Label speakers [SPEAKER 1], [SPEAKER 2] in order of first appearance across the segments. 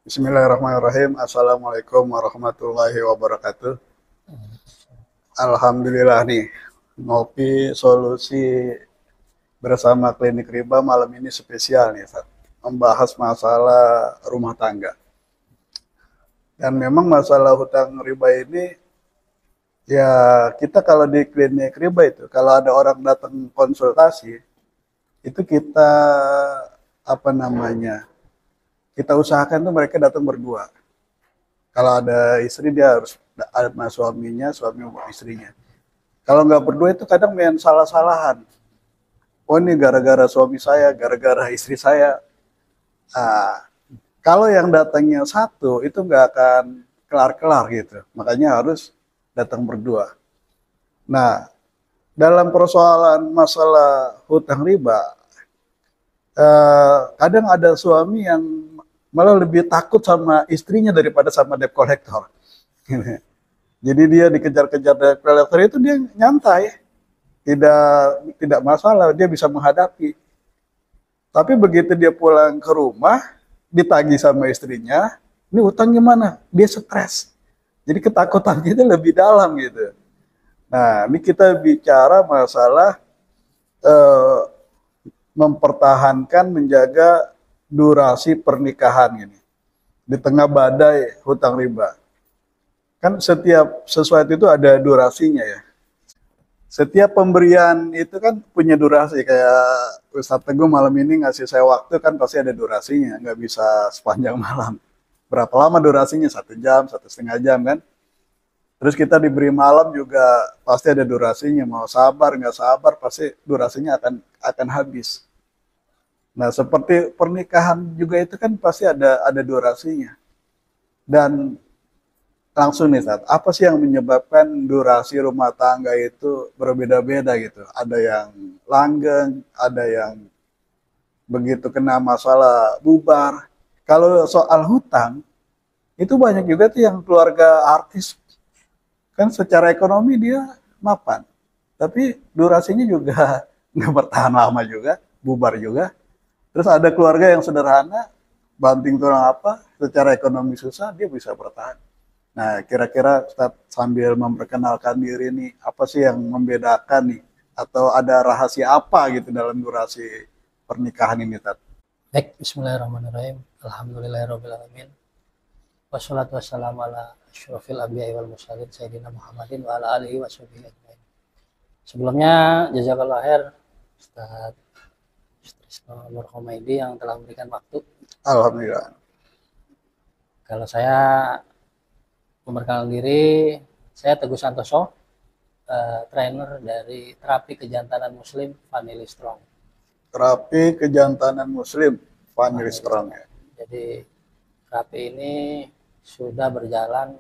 [SPEAKER 1] Bismillahirrahmanirrahim. Assalamualaikum warahmatullahi wabarakatuh. Alhamdulillah nih, ngopi solusi bersama Klinik Riba malam ini spesial nih, Ustaz. Membahas masalah rumah tangga. Dan memang masalah hutang riba ini, ya kita kalau di Klinik Riba itu, kalau ada orang datang konsultasi, itu kita, apa namanya, kita usahakan tuh mereka datang berdua. Kalau ada istri dia harus sama suaminya, suami sama istrinya. Kalau nggak berdua itu kadang main salah-salahan. Oh ini gara-gara suami saya, gara-gara istri saya. Nah, kalau yang datangnya satu itu nggak akan kelar-kelar gitu. Makanya harus datang berdua. Nah, dalam persoalan masalah hutang riba, kadang ada suami yang malah lebih takut sama istrinya daripada sama debt collector. Jadi dia dikejar-kejar debt collector itu dia nyantai, tidak tidak masalah, dia bisa menghadapi. Tapi begitu dia pulang ke rumah, ditagih sama istrinya, ini utang gimana? Dia stres. Jadi ketakutannya itu lebih dalam gitu. Nah, ini kita bicara masalah eh, mempertahankan, menjaga durasi pernikahan ini di tengah badai hutang riba. Kan setiap sesuatu itu ada durasinya ya. Setiap pemberian itu kan punya durasi, kayak Ustadz Teguh malam ini ngasih saya waktu kan pasti ada durasinya, nggak bisa sepanjang malam. Berapa lama durasinya? 1 jam, 1,5 jam kan? Terus kita diberi malam juga pasti ada durasinya, mau sabar nggak sabar pasti durasinya akan habis. Nah seperti pernikahan juga itu kan pasti ada durasinya. Dan langsung nih Sat, apa sih yang menyebabkan durasi rumah tangga itu berbeda-beda gitu? Ada yang langgeng, ada yang begitu kena masalah bubar. Kalau soal hutang, itu banyak juga tuh yang keluarga artis, kan secara ekonomi dia mapan. Tapi durasinya juga nggak bertahan lama juga, bubar juga. Terus ada keluarga yang sederhana, banting tulang apa, secara ekonomi susah, dia bisa bertahan. Nah, kira-kira Ustadz sambil memperkenalkan diri nih, apa sih yang membedakan nih? Atau ada rahasia apa gitu dalam durasi pernikahan ini, Ustadz?
[SPEAKER 2] Baik, bismillahirrahmanirrahim. Alhamdulillahirrahmanirrahim. Wassalatu wassalamu ala asyrafil anbiya'i wal mursalin sayyidina Muhammadin wa ala alihi wa sahbihi ajmain. Sebelumnya jazakallahu khair Ustaz Trisno Nur Humaidi yang telah memberikan waktu.
[SPEAKER 1] Alhamdulillah.
[SPEAKER 2] Kalau saya memperkenalkan diri, saya Teguh Santoso, trainer dari terapi kejantanan muslim Family Strong.
[SPEAKER 1] Terapi kejantanan muslim, Family
[SPEAKER 2] Family
[SPEAKER 1] Strong
[SPEAKER 2] Strong.
[SPEAKER 1] ya.
[SPEAKER 2] Jadi terapi ini sudah berjalan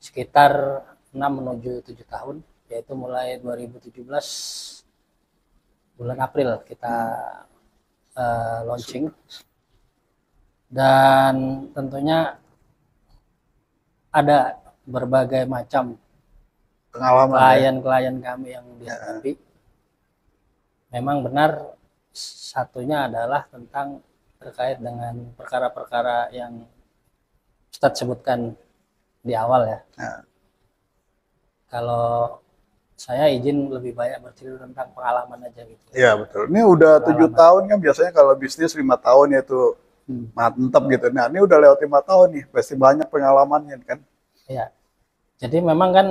[SPEAKER 2] sekitar 6 menuju 7 tahun, yaitu mulai 2017 bulan April kita launching, dan tentunya ada berbagai macam
[SPEAKER 1] Pengalaman ya.
[SPEAKER 2] klien-klien kami yang dihadapi. Memang benar, satunya adalah tentang terkait dengan perkara-perkara yang Ustadz sebutkan di awal ya.
[SPEAKER 1] Nah,
[SPEAKER 2] Kalau saya izin lebih banyak bercerita tentang pengalaman aja gitu.
[SPEAKER 1] iya betul. Ini udah 7
[SPEAKER 2] Pengalaman.
[SPEAKER 1] tahun kan biasanya kalau bisnis 5 tahun ya itu mantap gitu. Nah, ini udah lewat 5 tahun nih, pasti banyak pengalamannya kan.
[SPEAKER 2] Ya, jadi memang kan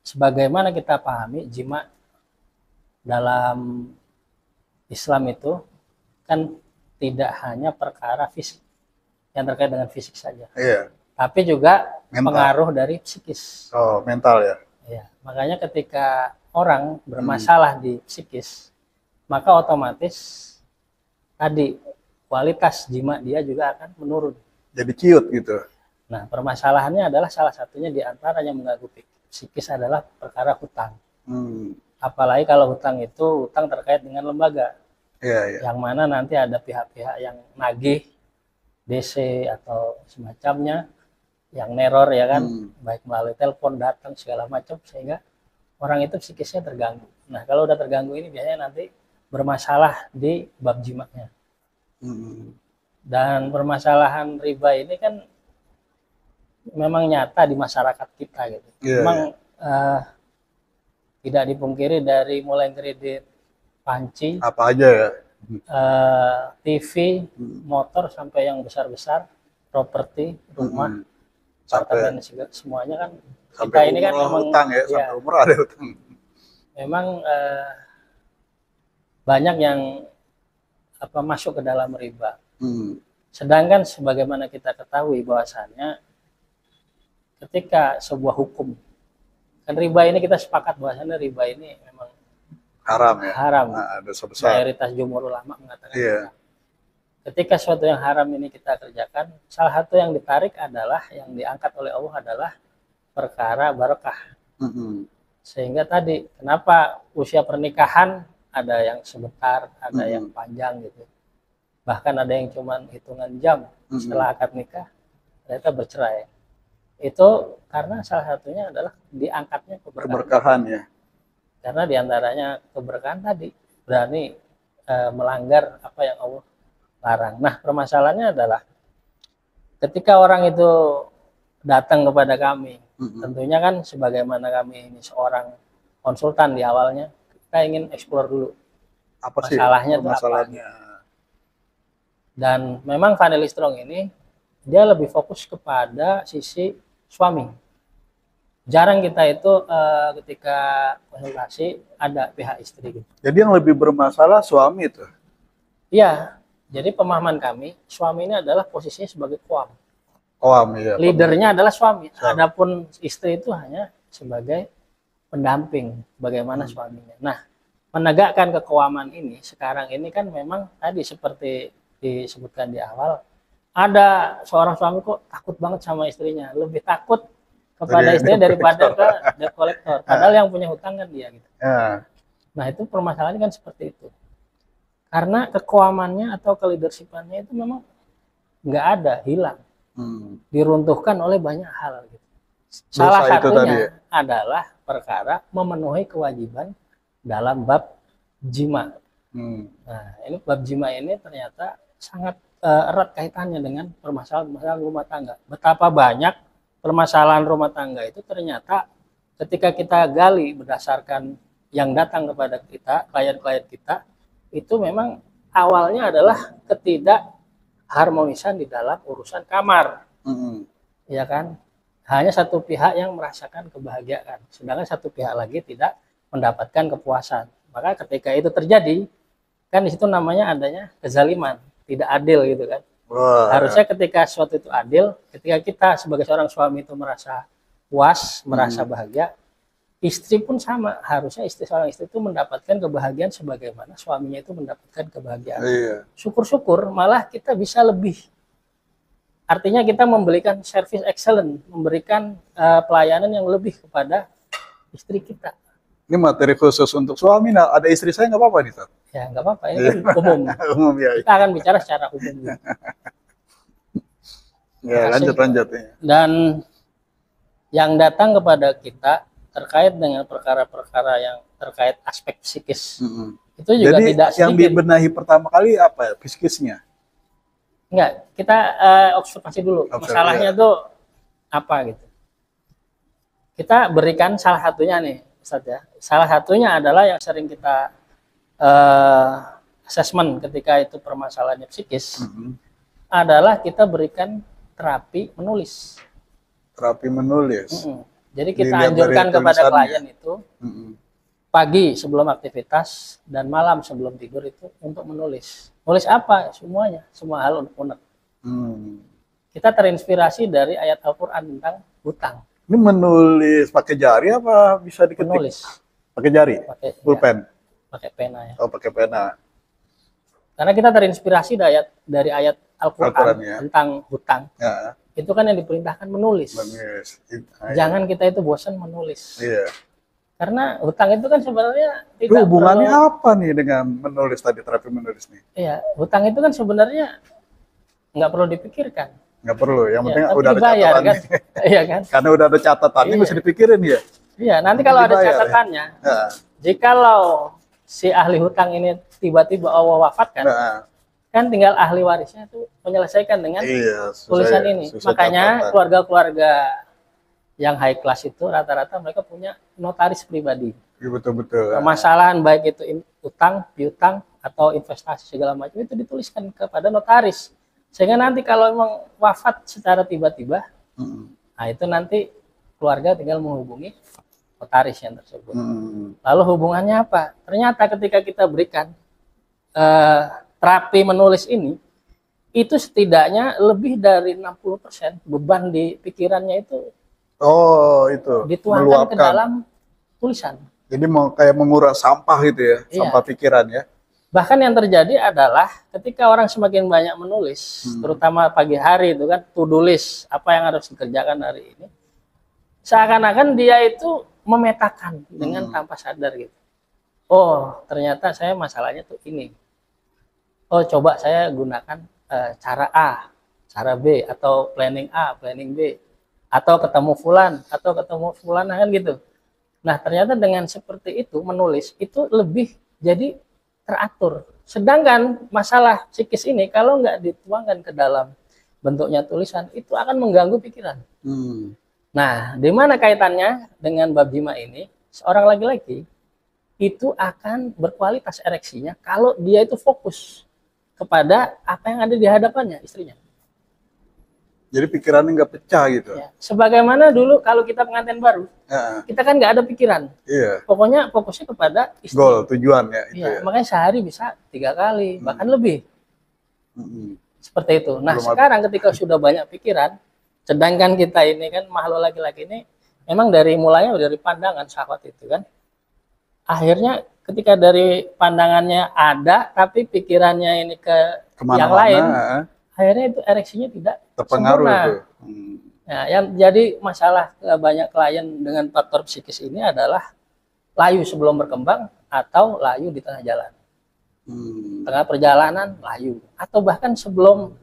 [SPEAKER 2] sebagaimana kita pahami jima dalam Islam itu kan tidak hanya perkara fisik yang terkait dengan fisik saja,
[SPEAKER 1] Iya,
[SPEAKER 2] tapi juga
[SPEAKER 1] mental.
[SPEAKER 2] pengaruh dari psikis.
[SPEAKER 1] Oh, mental ya.
[SPEAKER 2] Ya, makanya ketika orang bermasalah di psikis, maka otomatis tadi kualitas jima dia juga akan menurun.
[SPEAKER 1] Jadi ciut gitu.
[SPEAKER 2] Nah, permasalahannya adalah salah satunya di antara yang mengganggu psikis adalah perkara hutang.
[SPEAKER 1] Hmm.
[SPEAKER 2] Apalagi kalau hutang itu hutang terkait dengan lembaga,
[SPEAKER 1] Iya, iya.
[SPEAKER 2] yang mana nanti ada pihak-pihak yang nagih, DC atau semacamnya, yang neror ya kan, baik melalui telepon, datang segala macam, sehingga orang itu psikisnya terganggu. Nah, kalau udah terganggu ini biasanya nanti bermasalah di bab jimaknya. Dan permasalahan riba ini kan memang nyata di masyarakat kita gitu.
[SPEAKER 1] Iya,
[SPEAKER 2] Memang
[SPEAKER 1] iya.
[SPEAKER 2] tidak dipungkiri dari mulai kredit panci,
[SPEAKER 1] Apa aja ya?
[SPEAKER 2] TV,
[SPEAKER 1] Hmm.
[SPEAKER 2] motor sampai yang besar-besar, properti, rumah,
[SPEAKER 1] Mm-mm. Sampai
[SPEAKER 2] apartemen semuanya kan kita
[SPEAKER 1] sampai
[SPEAKER 2] ini kan
[SPEAKER 1] umroh
[SPEAKER 2] memang
[SPEAKER 1] utang ya,
[SPEAKER 2] ya
[SPEAKER 1] sampai umroh ada utang.
[SPEAKER 2] memang banyak yang masuk ke dalam riba.
[SPEAKER 1] Hmm.
[SPEAKER 2] Sedangkan sebagaimana kita ketahui bahwasannya ketika sebuah hukum, kan riba ini kita sepakat bahwasannya riba ini memang
[SPEAKER 1] Haram ya.
[SPEAKER 2] haram.
[SPEAKER 1] Nah, dosa besar.
[SPEAKER 2] Mayoritas jumhur ulama mengatakan
[SPEAKER 1] Iya.
[SPEAKER 2] haram. Ketika suatu yang haram ini kita kerjakan, salah satu yang ditarik adalah, yang diangkat oleh Allah adalah perkara barokah.
[SPEAKER 1] Mm-mm.
[SPEAKER 2] Sehingga tadi, kenapa usia pernikahan ada yang sebentar, ada yang
[SPEAKER 1] Mm-mm.
[SPEAKER 2] panjang gitu. Bahkan ada yang cuma hitungan jam setelah akad nikah, ternyata bercerai. Itu karena salah satunya adalah diangkatnya
[SPEAKER 1] Keberkahan ya.
[SPEAKER 2] Karena diantaranya keberkahan tadi, berani melanggar apa yang Allah larang. Nah, permasalahannya adalah ketika orang itu datang kepada kami, tentunya kan sebagaimana kami ini seorang konsultan di awalnya, kita ingin eksplor dulu
[SPEAKER 1] Apa sih
[SPEAKER 2] masalahnya itu apa.
[SPEAKER 1] masalahnya?
[SPEAKER 2] Dan memang Vanilla Strong ini dia lebih fokus kepada sisi suami. Jarang kita itu ketika konsultasi ada pihak istri gitu.
[SPEAKER 1] Jadi yang lebih bermasalah suami itu.
[SPEAKER 2] Iya, jadi pemahaman kami, suami ini adalah posisinya sebagai qawam.
[SPEAKER 1] Qawam ya.
[SPEAKER 2] Leadernya adalah suami. Adapun istri itu hanya sebagai pendamping bagaimana suaminya. Nah, menegakkan keqawaman ini sekarang ini kan memang tadi seperti disebutkan di awal, ada seorang suami kok takut banget sama istrinya, lebih takut kepada istrinya daripada ke debt collector. Padahal yang punya hutang kan dia gitu.
[SPEAKER 1] Ya.
[SPEAKER 2] Nah, itu permasalahannya kan seperti itu. Karena keqawamannya atau keleadershipannya itu memang nggak ada, hilang. Diruntuhkan oleh banyak hal gitu. Salah satunya adalah perkara memenuhi kewajiban dalam bab jima. Nah, ini bab jima ini ternyata sangat erat kaitannya dengan permasalahan rumah tangga. Betapa banyak permasalahan rumah tangga itu ternyata ketika kita gali berdasarkan yang datang kepada kita, klien-klien kita, itu memang awalnya adalah ketidakharmonisan di dalam urusan kamar. Ya kan? Hanya satu pihak yang merasakan kebahagiaan, sedangkan satu pihak lagi tidak mendapatkan kepuasan. Maka ketika itu terjadi, kan di situ namanya adanya kezaliman, tidak adil gitu kan. Harusnya ketika sesuatu itu adil, ketika kita sebagai seorang suami itu merasa puas, merasa bahagia, istri pun sama. Harusnya seorang istri itu mendapatkan kebahagiaan sebagaimana suaminya itu mendapatkan kebahagiaan. Syukur-syukur malah kita bisa lebih. Artinya kita memberikan service excellent, memberikan pelayanan yang lebih kepada istri kita.
[SPEAKER 1] Ini materi khusus untuk suami. Nah, ada istri saya nggak apa-apa nih, Tat?
[SPEAKER 2] Ya nggak apa-apa, ini kan umum.
[SPEAKER 1] Umum ya.
[SPEAKER 2] Kita akan bicara secara umum.
[SPEAKER 1] Ya, lanjut. Ya.
[SPEAKER 2] Dan yang datang kepada kita terkait dengan perkara-perkara yang terkait aspek psikis, itu juga
[SPEAKER 1] jadi
[SPEAKER 2] tidak sedikit.
[SPEAKER 1] Yang dibenahi pertama kali apa? Psikisnya?
[SPEAKER 2] Enggak, kita observasi dulu. Masalahnya tuh apa gitu. Kita berikan salah satunya nih, Ustadz ya. Salah satunya adalah yang sering kita assessment ketika itu permasalahannya psikis, adalah kita berikan terapi menulis.
[SPEAKER 1] Terapi menulis.
[SPEAKER 2] Jadi kita anjurkan kepada klien itu pagi sebelum aktivitas dan malam sebelum tidur itu untuk menulis. Nulis apa? Semuanya, semua hal unek-unek. Kita terinspirasi dari ayat Al-Quran tentang hutang.
[SPEAKER 1] Ini menulis pakai jari apa bisa diketik?
[SPEAKER 2] Menulis.
[SPEAKER 1] Pakai jari? Pulpen?
[SPEAKER 2] Ya, pakai pena ya.
[SPEAKER 1] Oh, pakai pena.
[SPEAKER 2] Karena kita terinspirasi dari ayat Al-Quran ya, tentang hutang.
[SPEAKER 1] Ya.
[SPEAKER 2] Itu kan yang diperintahkan menulis. Jangan kita itu bosan menulis.
[SPEAKER 1] Iya.
[SPEAKER 2] Karena hutang itu kan sebenarnya tidak
[SPEAKER 1] hubungannya apa nih dengan menulis tadi, terapi menulis nih?
[SPEAKER 2] Iya, hutang itu kan sebenarnya nggak perlu dipikirkan.
[SPEAKER 1] Nggak perlu, yang penting
[SPEAKER 2] ya,
[SPEAKER 1] udah ada catatannya.
[SPEAKER 2] Kan? Iya kan?
[SPEAKER 1] Karena udah ada catatannya, bisa dipikirin ya.
[SPEAKER 2] Iya, nanti kalau ada catatannya, jikalau si ahli hutang ini tiba-tiba Allah wafatkan, kan tinggal ahli warisnya itu menyelesaikan dengan
[SPEAKER 1] Iya,
[SPEAKER 2] tulisan ini.
[SPEAKER 1] susah
[SPEAKER 2] Makanya
[SPEAKER 1] catatan.
[SPEAKER 2] keluarga-keluarga yang high class itu rata-rata mereka punya notaris pribadi.
[SPEAKER 1] Iya, betul-betul.
[SPEAKER 2] Permasalahan baik itu utang, piutang, atau investasi segala macam itu dituliskan kepada notaris. Sehingga nanti kalau memang wafat secara tiba-tiba, nah itu nanti keluarga tinggal menghubungi notaris yang tersebut. Lalu hubungannya apa? Ternyata ketika kita berikan terapi menulis ini, itu setidaknya lebih dari 60% beban di pikirannya itu
[SPEAKER 1] Itu
[SPEAKER 2] dituangkan ke
[SPEAKER 1] meluapkan.
[SPEAKER 2] dalam tulisan.
[SPEAKER 1] Jadi mau kayak menguras sampah gitu ya,
[SPEAKER 2] Iya.
[SPEAKER 1] sampah pikiran ya.
[SPEAKER 2] Bahkan yang terjadi adalah ketika orang semakin banyak menulis, terutama pagi hari itu kan, to-do list, apa yang harus dikerjakan hari ini, seakan-akan dia itu memetakan dengan tanpa sadar gitu. Oh, ternyata saya masalahnya tuh ini. Oh, coba saya gunakan cara A, cara B, atau planning A, planning B, atau ketemu fulan, atau ketemu fulan, kan gitu. Nah, ternyata dengan seperti itu menulis itu lebih jadi teratur. Sedangkan masalah psikis ini kalau nggak dituangkan ke dalam bentuknya tulisan itu akan mengganggu pikiran. Nah, di mana kaitannya dengan bab jima ini? Seorang laki-laki itu akan berkualitas ereksinya kalau dia itu fokus kepada apa yang ada di hadapannya, istrinya.
[SPEAKER 1] Jadi pikirannya nggak pecah gitu.
[SPEAKER 2] Ya, sebagaimana dulu kalau kita pengantin baru, kita kan nggak ada pikiran.
[SPEAKER 1] Iya.
[SPEAKER 2] Pokoknya fokusnya kepada istri.
[SPEAKER 1] Goal, tujuan ya. Itu
[SPEAKER 2] Ya,
[SPEAKER 1] ya.
[SPEAKER 2] makanya sehari bisa 3 kali, bahkan lebih. Seperti itu. Nah,
[SPEAKER 1] Belum
[SPEAKER 2] sekarang ketika sudah banyak pikiran, sedangkan kita ini kan makhluk laki-laki ini memang dari mulanya dari pandangan syahwat itu kan. Akhirnya ketika dari pandangannya ada, tapi pikirannya ini ke yang lain, akhirnya itu ereksinya tidak
[SPEAKER 1] terpengaruh
[SPEAKER 2] sempurna.
[SPEAKER 1] itu.
[SPEAKER 2] Nah, yang jadi masalah banyak klien dengan faktor psikis ini adalah layu sebelum berkembang atau layu di tengah jalan. Tengah perjalanan layu, atau bahkan sebelum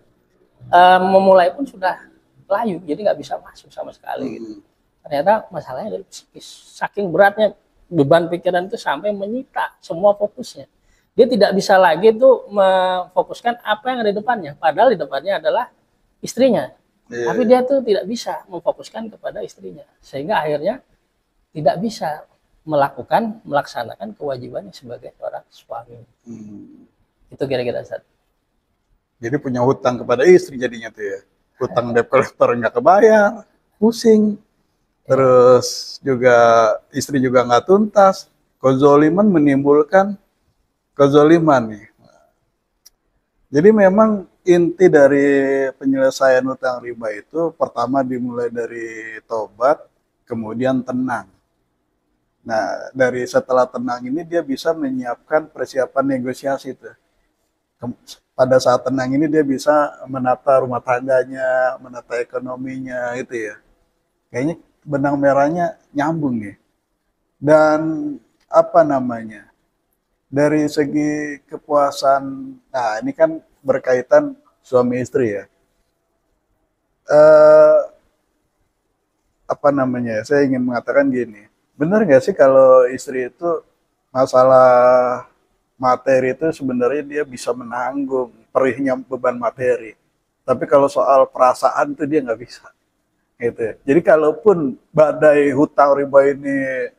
[SPEAKER 2] memulai pun sudah layu, jadi nggak bisa masuk sama sekali gitu. Ternyata masalahnya dari psikis, saking beratnya beban pikiran itu sampai menyita semua fokusnya. Dia tidak bisa lagi tuh memfokuskan apa yang ada di depannya, padahal di depannya adalah istrinya. Tapi dia tuh tidak bisa memfokuskan kepada istrinya, sehingga akhirnya tidak bisa melaksanakan kewajibannya sebagai seorang suami. Itu kira-kira Ustaz.
[SPEAKER 1] Jadi punya hutang kepada istri jadinya tuh ya. Hutang debt collector nggak kebayar, pusing. Terus juga istri juga nggak tuntas. Kezoliman menimbulkan kezoliman nih. Jadi memang inti dari penyelesaian hutang riba itu pertama dimulai dari tobat, kemudian tenang. Nah, dari setelah tenang ini dia bisa menyiapkan persiapan negosiasi tuh. Pada saat tenang ini dia bisa menata rumah tangganya, menata ekonominya itu ya. Kayaknya benang merahnya nyambung nih. Dan apa namanya? Dari segi kepuasan, nah ini kan berkaitan suami istri ya. Apa namanya? Saya ingin mengatakan gini. Benar nggak sih kalau istri itu masalah materi itu sebenarnya dia bisa menanggung perihnya beban materi. Tapi kalau soal perasaan itu dia nggak bisa. Gitu. Jadi kalaupun badai hutang riba ini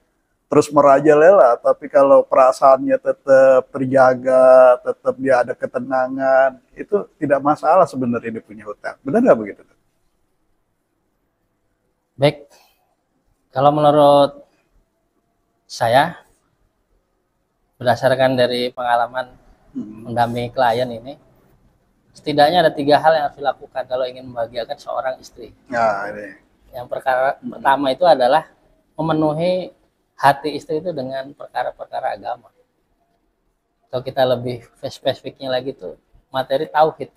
[SPEAKER 1] terus merajalela, tapi kalau perasaannya tetap terjaga, tetap dia ada ketenangan, itu tidak masalah sebenarnya dia punya hutang. Benar nggak begitu?
[SPEAKER 2] Baik, kalau menurut saya, berdasarkan dari pengalaman mendampingi klien ini, setidaknya ada 3 hal yang harus dilakukan kalau ingin membahagiakan seorang istri.
[SPEAKER 1] Nah, ini.
[SPEAKER 2] Yang pertama itu adalah memenuhi hati istri itu dengan perkara-perkara agama. Kalau kita lebih spesifiknya lagi tuh materi tauhid,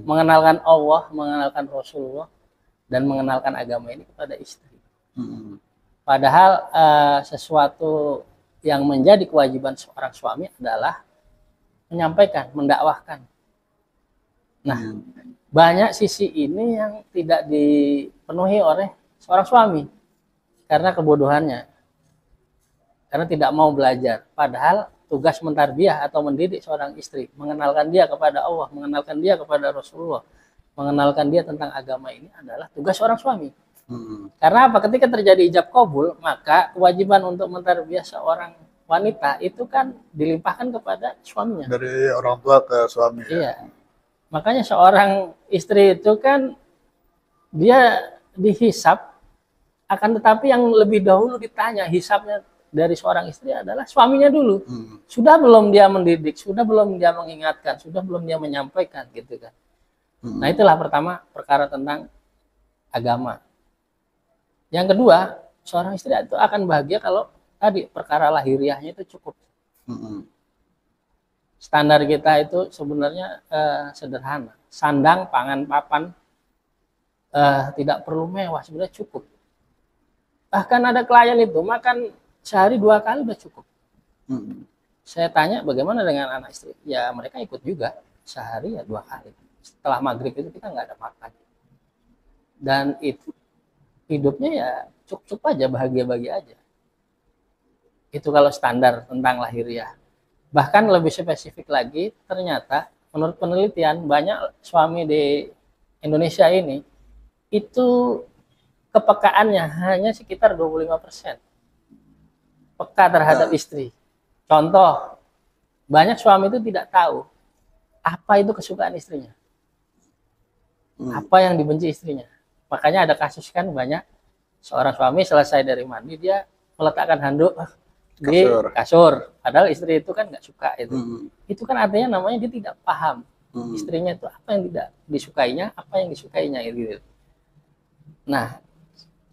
[SPEAKER 2] mengenalkan Allah, mengenalkan Rasulullah, dan mengenalkan agama ini kepada istri. Padahal sesuatu yang menjadi kewajiban seorang suami adalah menyampaikan, mendakwahkan. Nah, banyak sisi ini yang tidak dipenuhi oleh seorang suami karena kebodohannya, karena tidak mau belajar. Padahal tugas mentarbiyah atau mendidik seorang istri, mengenalkan dia kepada Allah, mengenalkan dia kepada Rasulullah, mengenalkan dia tentang agama ini adalah tugas seorang suami. Karena apa? Ketika terjadi ijab kabul, maka kewajiban untuk mentarbiyah seorang wanita itu kan dilimpahkan kepada suaminya.
[SPEAKER 1] Dari orang tua ke suami.
[SPEAKER 2] Iya. Makanya seorang istri itu kan dia dihisab, akan tetapi yang lebih dahulu ditanya hisabnya dari seorang istri adalah suaminya dulu. Sudah belum dia mendidik, sudah belum dia mengingatkan, sudah belum dia menyampaikan gitu kan. Nah, itulah pertama perkara tentang agama. Yang kedua, seorang istri itu akan bahagia kalau tadi perkara lahiriahnya itu cukup. Standar kita itu sebenarnya sederhana. Sandang, pangan, papan, tidak perlu mewah, sebenarnya cukup. Bahkan ada klien itu makan sehari 2 kali udah cukup. Saya tanya bagaimana dengan anak istri? Ya mereka ikut juga, sehari ya 2 kali. Setelah maghrib itu kita nggak ada makan. Dan itu hidupnya ya cukup aja, bahagia-bahagia aja. Itu kalau standar tentang lahiriah. Bahkan lebih spesifik lagi, ternyata menurut penelitian banyak suami di Indonesia ini itu kepekaannya hanya sekitar 25%. Peka terhadap istri. Contoh, banyak suami itu tidak tahu apa itu kesukaan istrinya. Apa yang dibenci istrinya. Makanya ada kasus kan banyak seorang suami selesai dari mandi dia meletakkan handuk di kasur. Padahal istri itu kan nggak suka itu. Itu kan artinya namanya dia tidak paham istrinya itu apa yang tidak disukainya, apa yang disukainya gitu. Nah,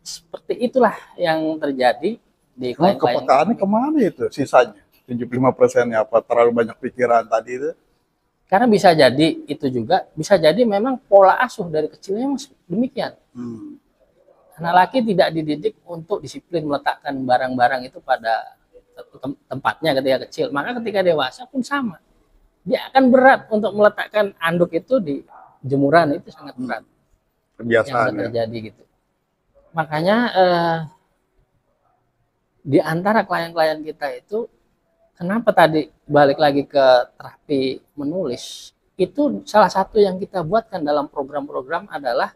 [SPEAKER 2] seperti itulah yang terjadi di klien-klien.
[SPEAKER 1] Kepekaannya kemana itu sisanya? 75%-nya apa terlalu banyak pikiran tadi itu?
[SPEAKER 2] Karena bisa jadi itu juga, bisa jadi memang pola asuh dari kecilnya demikian. Anak laki tidak dididik untuk disiplin meletakkan barang-barang itu pada tempatnya ketika kecil. Maka ketika dewasa pun sama. Dia akan berat untuk meletakkan anduk itu di jemuran, itu sangat berat.
[SPEAKER 1] Kebiasaan
[SPEAKER 2] yang terjadi gitu. Makanya di antara klien-klien kita itu, kenapa tadi balik lagi ke terapi menulis, itu salah satu yang kita buatkan dalam program-program adalah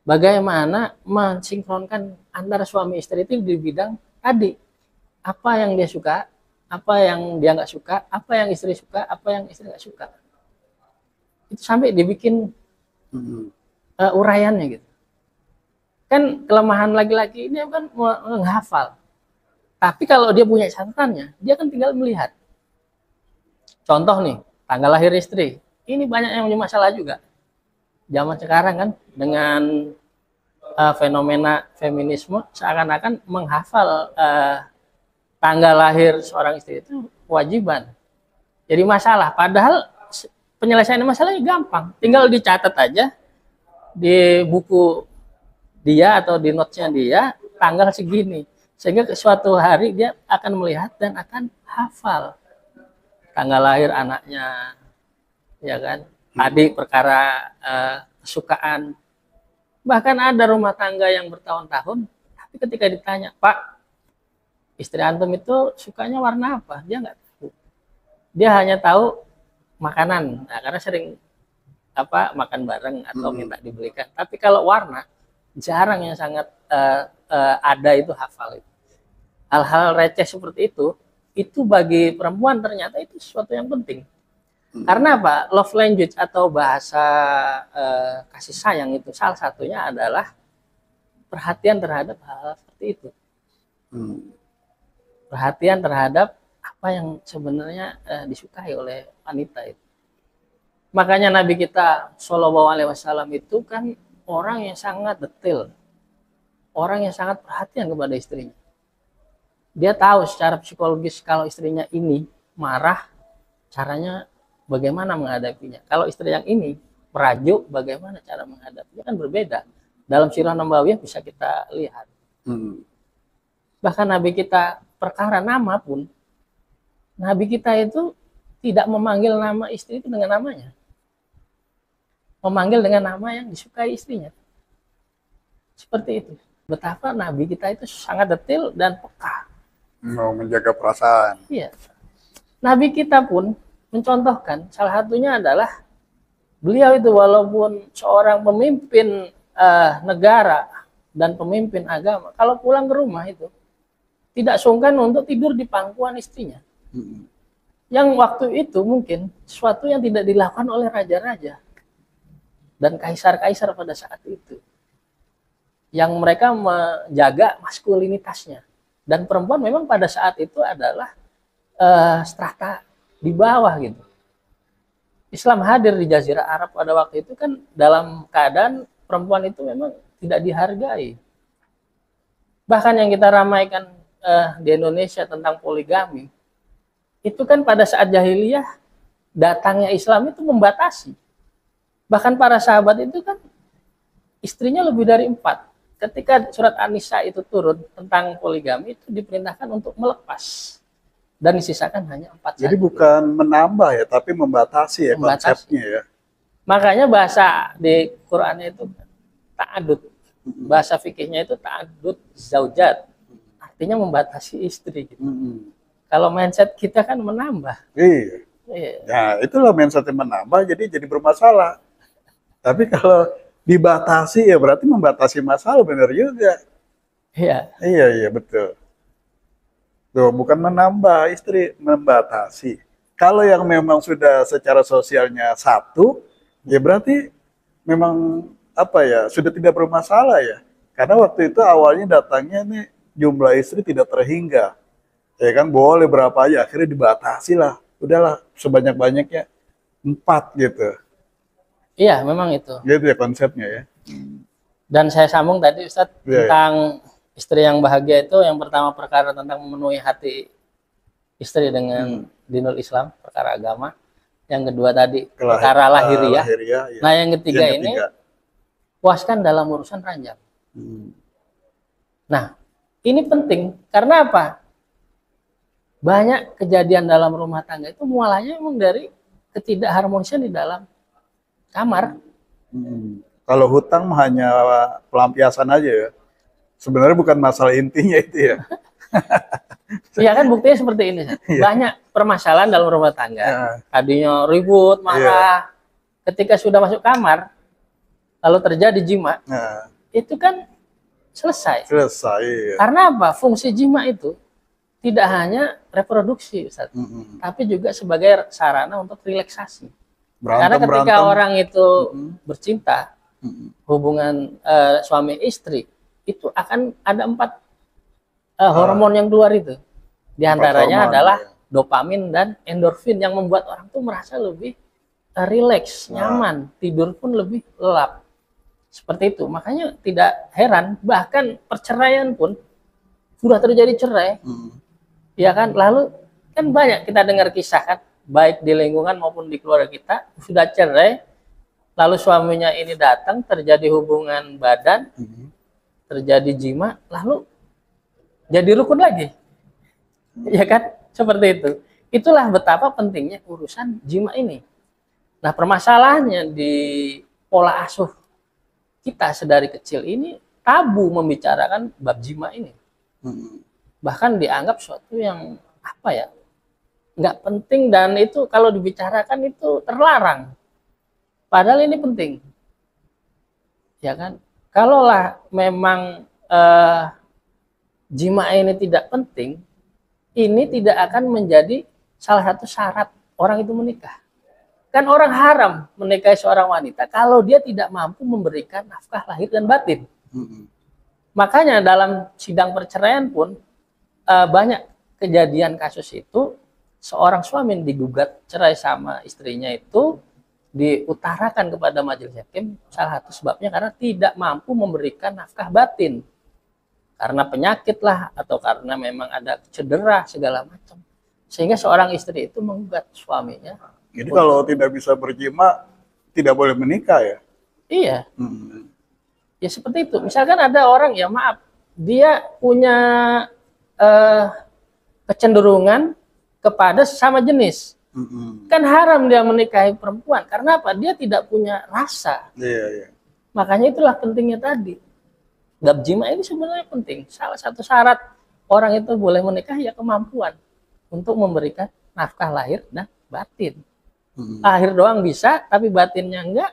[SPEAKER 2] bagaimana mensinkronkan antara suami istri itu di bidang tadi. Apa yang dia suka, apa yang dia nggak suka, apa yang istri suka, apa yang istri nggak suka. Itu sampai dibikin uraiannya gitu. Kan kelemahan laki-laki ini kan menghafal. Tapi kalau dia punya catatannya, dia kan tinggal melihat. Contoh nih, tanggal lahir istri. Ini banyak yang punya masalah juga. Zaman sekarang kan dengan fenomena feminisme seakan-akan menghafal tanggal lahir seorang istri itu kewajiban. Jadi masalah. Padahal penyelesaian masalahnya gampang. Tinggal dicatat aja di buku dia atau di notes-nya dia tanggal segini. Sehingga suatu hari dia akan melihat dan akan hafal tanggal lahir anaknya, ya kan? Adik perkara kesukaan. Bahkan ada rumah tangga yang bertahun-tahun, tapi ketika ditanya, Pak, istri antum itu sukanya warna apa? Dia nggak tahu. Dia hanya tahu makanan, nah, karena sering makan bareng atau minta dibelikan. Tapi kalau warna, jarang yang sangat ada itu hafal itu. Hal-hal receh seperti itu bagi perempuan ternyata itu sesuatu yang penting. Karena apa? Love language atau bahasa kasih sayang itu salah satunya adalah perhatian terhadap hal seperti itu. Perhatian terhadap apa yang sebenarnya disukai oleh wanita itu. Makanya Nabi kita Shallallahu Alaihi Wasallam itu kan orang yang sangat detail, orang yang sangat perhatian kepada istrinya. Dia tahu secara psikologis kalau istrinya ini marah, caranya bagaimana menghadapinya. Kalau istri yang ini merajuk, bagaimana cara menghadapinya, kan berbeda. Dalam Sirah Nabawiyah bisa kita lihat. Bahkan Nabi kita perkara nama pun, Nabi kita itu tidak memanggil nama istri itu dengan namanya. Memanggil dengan nama yang disukai istrinya. Seperti itu. Betapa Nabi kita itu sangat detail dan peka.
[SPEAKER 1] Mau menjaga perasaan.
[SPEAKER 2] Iya. Nabi kita pun mencontohkan, salah satunya adalah beliau itu walaupun seorang pemimpin negara dan pemimpin agama, kalau pulang ke rumah itu tidak sungkan untuk tidur di pangkuan istrinya. Yang waktu itu mungkin sesuatu yang tidak dilakukan oleh raja-raja dan kaisar-kaisar pada saat itu. Yang mereka menjaga maskulinitasnya. Dan perempuan memang pada saat itu adalah strata di bawah gitu. Islam hadir di Jazirah Arab pada waktu itu kan dalam keadaan perempuan itu memang tidak dihargai. Bahkan yang kita ramaikan di Indonesia tentang poligami, itu kan pada saat jahiliyah datangnya Islam itu membatasi. Bahkan para sahabat itu kan istrinya lebih dari 4. Ketika surat An-Nisa itu turun tentang poligami, itu diperintahkan untuk melepas dan disisakan hanya 4
[SPEAKER 1] Jadi
[SPEAKER 2] saja.
[SPEAKER 1] bukan menambah ya, tapi membatasi ya konsepnya ya.
[SPEAKER 2] Makanya bahasa di Qurannya itu ta'adud. Bahasa fikihnya itu ta'adud zaujat. Artinya membatasi istri. Gitu. Kalau mindset kita kan menambah.
[SPEAKER 1] Iya. Nah, itulah mindsetnya menambah, jadi bermasalah. Tapi kalau dibatasi ya berarti membatasi masalah, benar juga.
[SPEAKER 2] Iya.
[SPEAKER 1] Iya, betul. Tuh, bukan menambah istri, membatasi. Kalau yang memang sudah secara sosialnya satu, ya berarti memang apa ya, sudah tidak bermasalah ya. Karena waktu itu awalnya datangnya nih jumlah istri tidak terhingga. Ya kan, boleh berapa aja, akhirnya dibatasi lah. Udahlah, sebanyak-banyaknya 4 gitu.
[SPEAKER 2] Iya, memang itu.
[SPEAKER 1] Gitu ya konsepnya ya.
[SPEAKER 2] Dan saya sambung tadi Ustadz tentang istri yang bahagia itu, yang pertama perkara tentang memenuhi hati istri dengan dinul Islam, perkara agama. Yang kedua tadi perkara lahiriah.
[SPEAKER 1] Ya.
[SPEAKER 2] Nah, yang ketiga ini puaskan dalam urusan ranjang. Nah, ini penting karena apa? Banyak kejadian dalam rumah tangga itu mualanya memang dari ketidakharmonisan di dalam kamar.
[SPEAKER 1] Kalau hutang hanya pelampiasan aja ya. Sebenarnya bukan masalah intinya itu ya.
[SPEAKER 2] Iya kan, buktinya seperti ini. Banyak permasalahan dalam rumah tangga. Tadinya ribut, marah. Ketika sudah masuk kamar, lalu terjadi jima, itu kan selesai.
[SPEAKER 1] Selesai.
[SPEAKER 2] Karena apa? Fungsi jima itu tidak hanya reproduksi, Ustaz, tapi juga sebagai sarana untuk relaksasi. Karena ketika orang itu bercinta, hubungan suami istri, itu akan ada 4 hormon yang keluar itu. Di antaranya adalah dopamin dan endorfin yang membuat orang tuh merasa lebih rileks, nyaman, tidur pun lebih lelap. Seperti itu. Makanya tidak heran, bahkan perceraian pun sudah terjadi cerai. Ya kan? Lalu kan banyak kita dengar kisah kan, baik di lingkungan maupun di keluarga kita, sudah cerai, lalu suaminya ini datang, terjadi hubungan badan, terjadi jima, lalu jadi rukun lagi. Ya kan? Seperti itu. Itulah betapa pentingnya urusan jima ini. Nah, permasalahannya di pola asuh kita sedari kecil ini, tabu membicarakan bab jima ini. Bahkan dianggap suatu yang apa ya, nggak penting, dan itu kalau dibicarakan itu terlarang. Padahal ini penting. Ya kan? Kalaulah memang jima ini tidak penting, ini tidak akan menjadi salah satu syarat orang itu menikah. Kan orang haram menikahi seorang wanita kalau dia tidak mampu memberikan nafkah lahir dan batin. Makanya dalam sidang perceraian pun banyak kejadian kasus itu, seorang suami yang digugat cerai sama istrinya itu diutarakan kepada majelis hakim, salah satu sebabnya karena tidak mampu memberikan nafkah batin. Karena penyakit lah, atau karena memang ada cedera segala macam. Sehingga seorang istri itu menggugat suaminya.
[SPEAKER 1] Jadi kalau tidak bisa berjima, tidak boleh menikah ya?
[SPEAKER 2] Iya. Ya seperti itu. Misalkan ada orang, ya maaf, dia punya kecenderungan kepada sesama jenis. Kan haram dia menikahi perempuan. Karena apa? Dia tidak punya rasa. Makanya itulah pentingnya tadi. Bab jima ini sebenarnya penting. Salah satu syarat orang itu boleh menikah ya kemampuan untuk memberikan nafkah lahir dan batin. Lahir doang bisa, tapi batinnya enggak,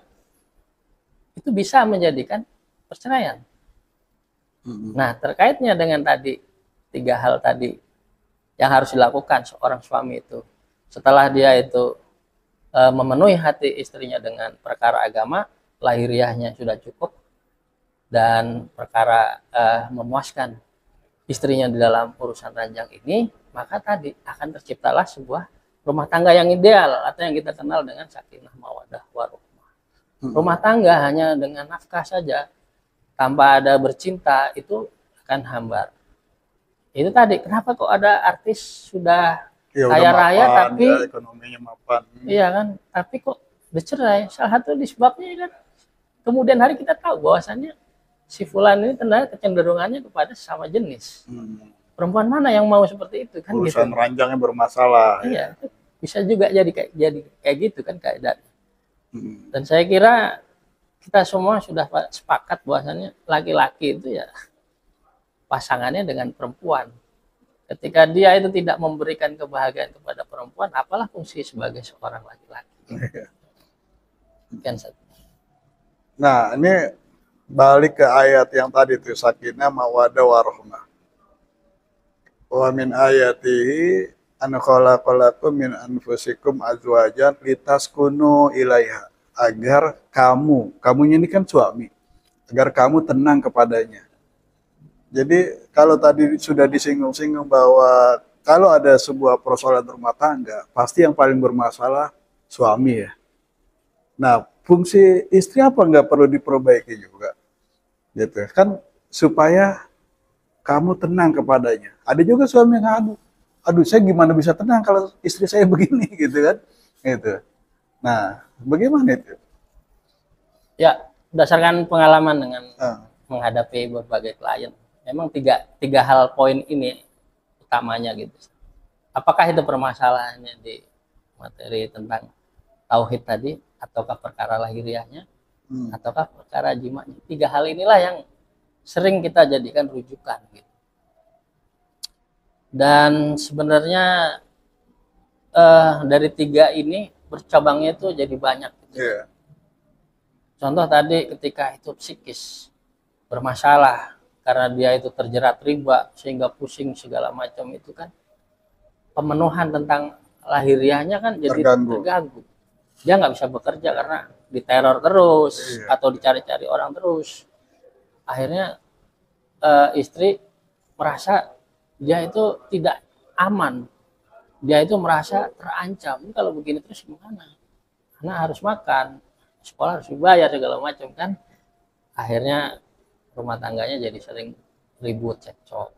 [SPEAKER 2] itu bisa menjadikan perceraian. Nah, terkaitnya dengan tadi 3 hal tadi yang harus dilakukan seorang suami itu setelah dia itu memenuhi hati istrinya dengan perkara agama, lahiriahnya sudah cukup, dan perkara memuaskan istrinya di dalam urusan ranjang ini, maka tadi akan terciptalah sebuah rumah tangga yang ideal atau yang kita kenal dengan sakinah mawaddah warahmah. Rumah tangga hanya dengan nafkah saja tanpa ada bercinta itu akan hambar. Itu tadi kenapa kok ada artis sudah kaya raya tapi
[SPEAKER 1] ya, ekonominya mapan.
[SPEAKER 2] Iya kan, tapi kok bercerai? Salah satu disebabnya kan kemudian hari kita tahu bahwasannya si fulan ini tanda kecenderungannya kepada sesama jenis. Perempuan mana yang mau seperti itu kan?
[SPEAKER 1] Urusan
[SPEAKER 2] gitu.
[SPEAKER 1] Ranjangnya bermasalah.
[SPEAKER 2] Iya, ya. Bisa juga jadi kayak gitu kan keadaan. Dan saya kira kita semua sudah sepakat bahwasannya laki-laki itu ya pasangannya dengan perempuan. Ketika dia itu tidak memberikan kebahagiaan kepada perempuan, apalah fungsi sebagai seorang laki-laki.
[SPEAKER 1] Nah, ini balik ke ayat yang tadi tuh, sakinah mawaddah warahmah. Wa min ayatihi an khalaqalakum min anfusikum azwajan litaskunu ilaiha, agar kamunya ini kan suami, agar kamu tenang kepadanya. Jadi kalau tadi sudah disinggung-singgung bahwa kalau ada sebuah persoalan rumah tangga, pasti yang paling bermasalah suami ya. Nah, fungsi istri apa nggak perlu diperbaiki juga? Gitu kan, supaya kamu tenang kepadanya. Ada juga suami yang aduh saya gimana bisa tenang kalau istri saya begini gitu kan? Gitu. Nah, bagaimana itu?
[SPEAKER 2] Ya, berdasarkan pengalaman dengan menghadapi berbagai klien, memang tiga hal poin ini utamanya gitu. Apakah itu permasalahannya di materi tentang tauhid tadi, ataukah perkara lahiriahnya, ataukah perkara jimanya? 3 hal inilah yang sering kita jadikan rujukan gitu. Dan sebenarnya dari 3 ini bercabangnya itu jadi banyak gitu.
[SPEAKER 1] Yeah.
[SPEAKER 2] Contoh tadi ketika itu psikis bermasalah karena dia itu terjerat riba sehingga pusing segala macam, itu kan pemenuhan tentang lahiriahnya kan jadi terganggu. Dia nggak bisa bekerja karena diteror terus atau dicari-cari orang terus. Akhirnya istri merasa dia itu tidak aman, dia itu merasa terancam. Ini kalau begini terus gimana? Karena harus makan, sekolah harus dibayar segala macam kan. Akhirnya rumah tangganya jadi sering ribut, cekcok.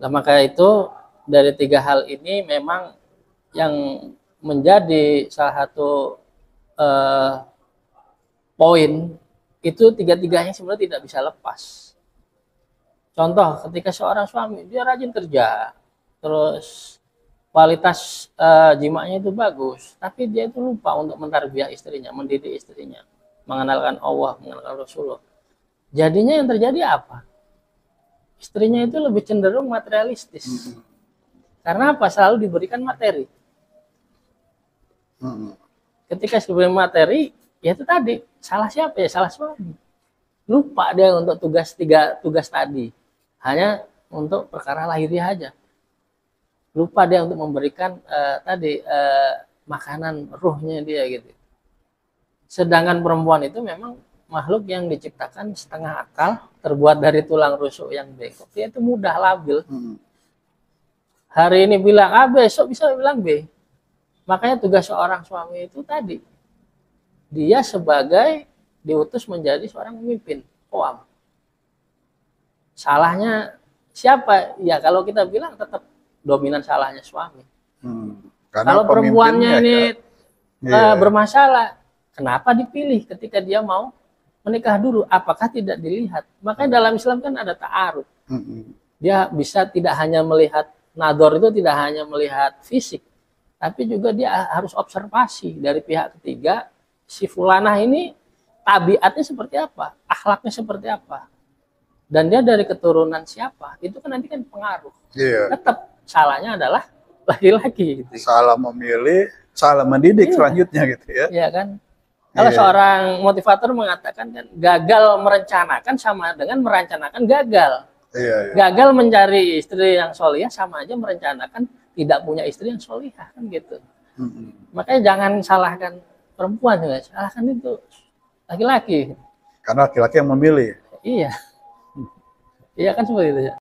[SPEAKER 2] Nah, maka itu dari 3 hal ini memang yang menjadi salah satu poin itu 3-tiganya sebenarnya tidak bisa lepas. Contoh ketika seorang suami dia rajin kerja, terus kualitas jimaknya itu bagus, tapi dia itu lupa untuk mentarbiyah istrinya, mendidik istrinya, mengenalkan Allah, mengenalkan Rasulullah. Jadinya yang terjadi apa? Istrinya itu lebih cenderung materialistis. Karena apa? Selalu diberikan materi. Ketika sebelum materi, ya itu tadi, salah siapa ya? Salah suami. Lupa dia untuk tiga tugas tadi. Hanya untuk perkara lahiriah aja. Lupa dia untuk memberikan makanan ruhnya dia gitu. Sedangkan perempuan itu memang makhluk yang diciptakan setengah akal, terbuat dari tulang rusuk yang bengkok. Dia itu mudah labil. Hari ini bilang A, besok bisa bilang B. Makanya tugas seorang suami itu tadi, dia sebagai diutus menjadi seorang pemimpin, qawwam. Salahnya siapa? Ya kalau kita bilang tetap dominan salahnya suami. Kalau perempuannya ini bermasalah, kenapa dipilih ketika dia mau menikah dulu? Apakah tidak dilihat? Makanya dalam Islam kan ada ta'aruf. Dia bisa tidak hanya melihat, nador itu tidak hanya melihat fisik, tapi juga dia harus observasi dari pihak ketiga, si fulanah ini tabiatnya seperti apa, akhlaknya seperti apa, dan dia dari keturunan siapa, itu kan nanti kan pengaruh. Tetap salahnya adalah laki-laki gitu.
[SPEAKER 1] Salah memilih, salah mendidik
[SPEAKER 2] Iya.
[SPEAKER 1] selanjutnya gitu ya.
[SPEAKER 2] Iya kan? Kalau
[SPEAKER 1] Iya.
[SPEAKER 2] seorang motivator mengatakan kan gagal merencanakan sama dengan merencanakan gagal.
[SPEAKER 1] Iya, iya.
[SPEAKER 2] Gagal mencari istri yang solihah sama aja merencanakan tidak punya istri yang solihah kan gitu.
[SPEAKER 1] Mm-mm.
[SPEAKER 2] Makanya jangan salahkan perempuan juga, salahkan itu laki-laki.
[SPEAKER 1] Karena laki-laki yang memilih.
[SPEAKER 2] Iya, iya kan seperti itu ya.